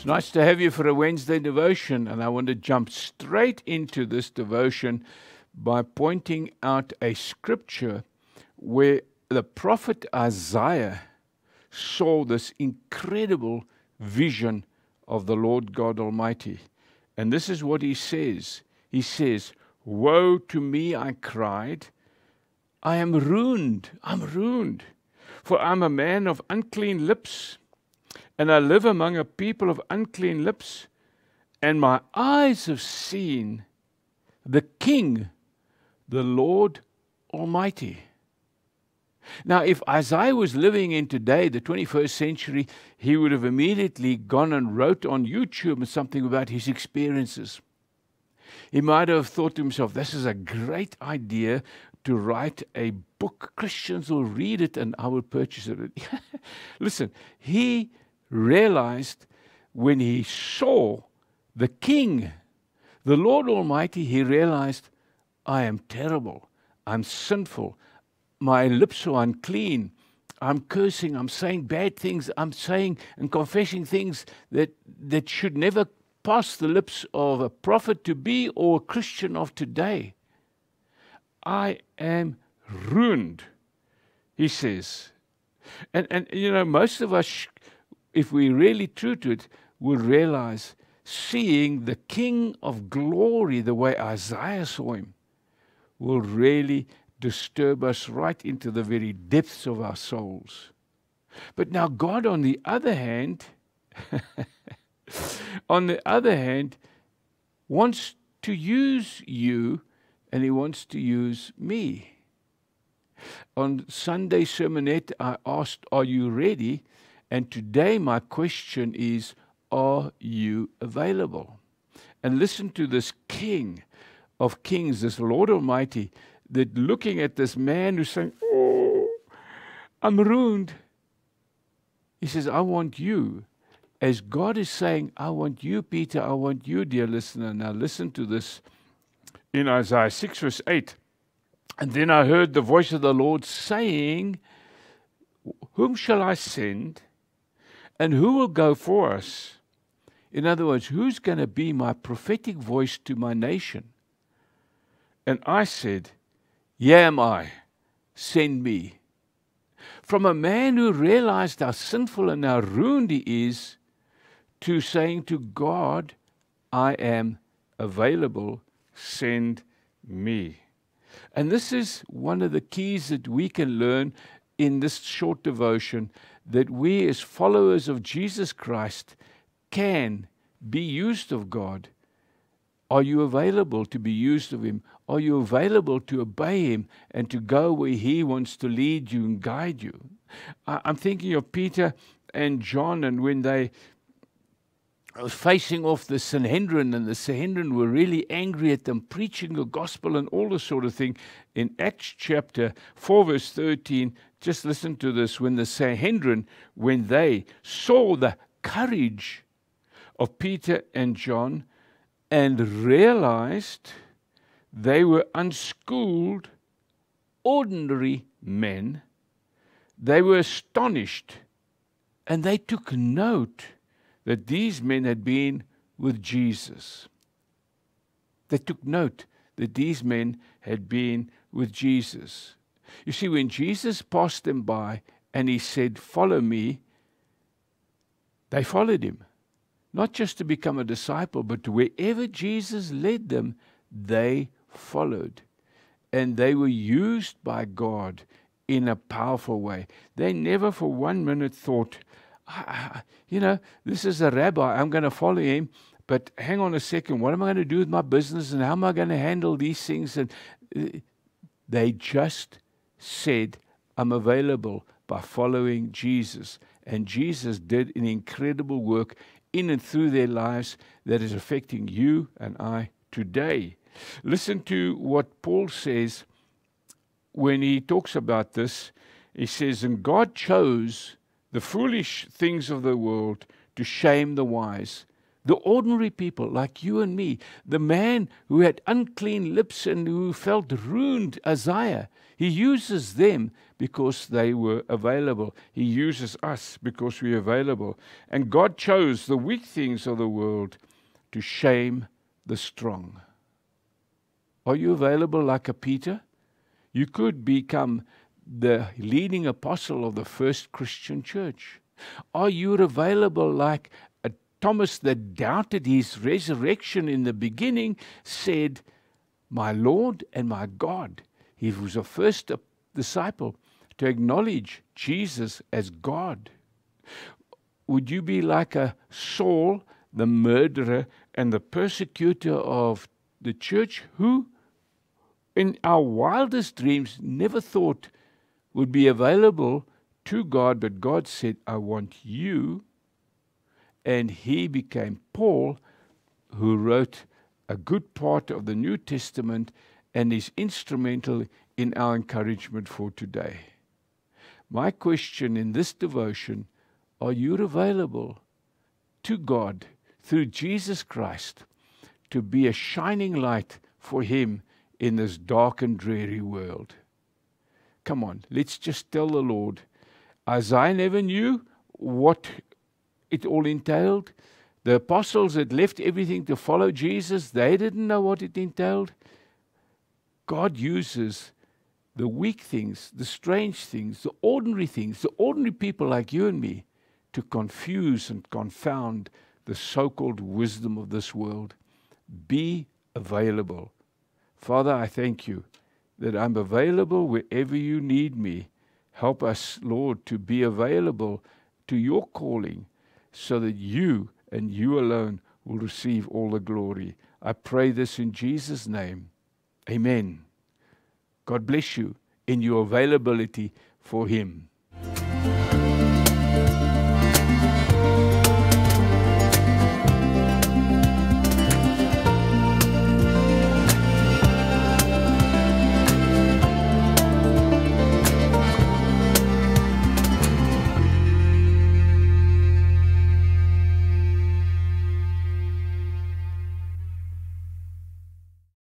Nice to have you for a Wednesday devotion, and I want to jump straight into this devotion by pointing out a scripture where the prophet Isaiah saw this incredible vision of the Lord God Almighty. And this is what he says. He says, "Woe to me," I cried. "I am ruined, for I'm a man of unclean lips, and I live among a people of unclean lips, and my eyes have seen the King, the Lord Almighty." Now, if Isaiah was living in today, the 21st century, he would have immediately gone and wrote on YouTube something about his experiences. He might have thought to himself, this is a great idea to write a book. Christians will read it and I will purchase it. Listen, he realized when he saw the King, the Lord Almighty, he realized, I am terrible, I'm sinful, my lips are unclean, I'm cursing, I'm saying bad things, I'm saying and confessing things that should never pass the lips of a prophet to be or a Christian of today. I am ruined, he says. And you know, most of us, if we're really true to it, will realize seeing the King of glory the way Isaiah saw him will really disturb us right into the very depths of our souls. But now God, on the other hand, wants to use you, and he wants to use me. On Sunday sermonette, I asked, are you ready? And today my question is, are you available? And listen to this King of Kings, this Lord Almighty, that looking at this man who's saying, oh, I'm ruined. He says, I want you. As God is saying, I want you, Peter, I want you, dear listener. Now listen to this in Isaiah 6 verse 8. And then I heard the voice of the Lord saying, whom shall I send? And who will go for us? In other words, who's going to be my prophetic voice to my nation? And I said, here am I, send me. From a man who realized how sinful and how ruined he is, to saying to God, I am available, send me. And this is one of the keys that we can learn in this short devotion, that we as followers of Jesus Christ can be used of God. Are you available to be used of him? Are you available to obey him and to go where he wants to lead you and guide you? I'm thinking of Peter and John, and when they were facing off the Sanhedrin, and the Sanhedrin were really angry at them, preaching the gospel and all this sort of thing. In Acts chapter 4 verse 13, just listen to this. When the Sanhedrin, when they saw the courage of Peter and John and realized they were unschooled, ordinary men, they were astonished, and they took note that these men had been with Jesus. They took note that these men had been with Jesus. You see, when Jesus passed them by and he said, follow me, they followed him. Not just to become a disciple, but to wherever Jesus led them, they followed. And they were used by God in a powerful way. They never for 1 minute thought, you know, this is a rabbi, I'm going to follow him, but hang on a second, what am I going to do with my business and how am I going to handle these things? And they just said, I'm available by following Jesus. And Jesus did an incredible work in and through their lives that is affecting you and I today. Listen to what Paul says when he talks about this. He says, and God chose the foolish things of the world to shame the wise. The ordinary people like you and me, the man who had unclean lips and who felt ruined, Isaiah, he uses them because they were available. He uses us because we're available. And God chose the weak things of the world to shame the strong. Are you available like a Peter? You could become the leading apostle of the first Christian church. Are you available like a Thomas that doubted his resurrection in the beginning, said, my Lord and my God? He was the first disciple to acknowledge Jesus as God. Would you be like a Saul, the murderer and the persecutor of the church, who in our wildest dreams never thought would be available to God, but God said, I want you. And he became Paul, who wrote a good part of the New Testament and is instrumental in our encouragement for today. My question in this devotion, are you available to God through Jesus Christ to be a shining light for him in this dark and dreary world? Come on, let's just tell the Lord. Isaiah never knew what it all entailed. The apostles had left everything to follow Jesus. They didn't know what it entailed. God uses the weak things, the strange things, the ordinary people like you and me, to confuse and confound the so-called wisdom of this world. Be available. Father, I thank you that I'm available wherever you need me. Help us, Lord, to be available to your calling so that you and you alone will receive all the glory. I pray this in Jesus' name. Amen. God bless you in your availability for him.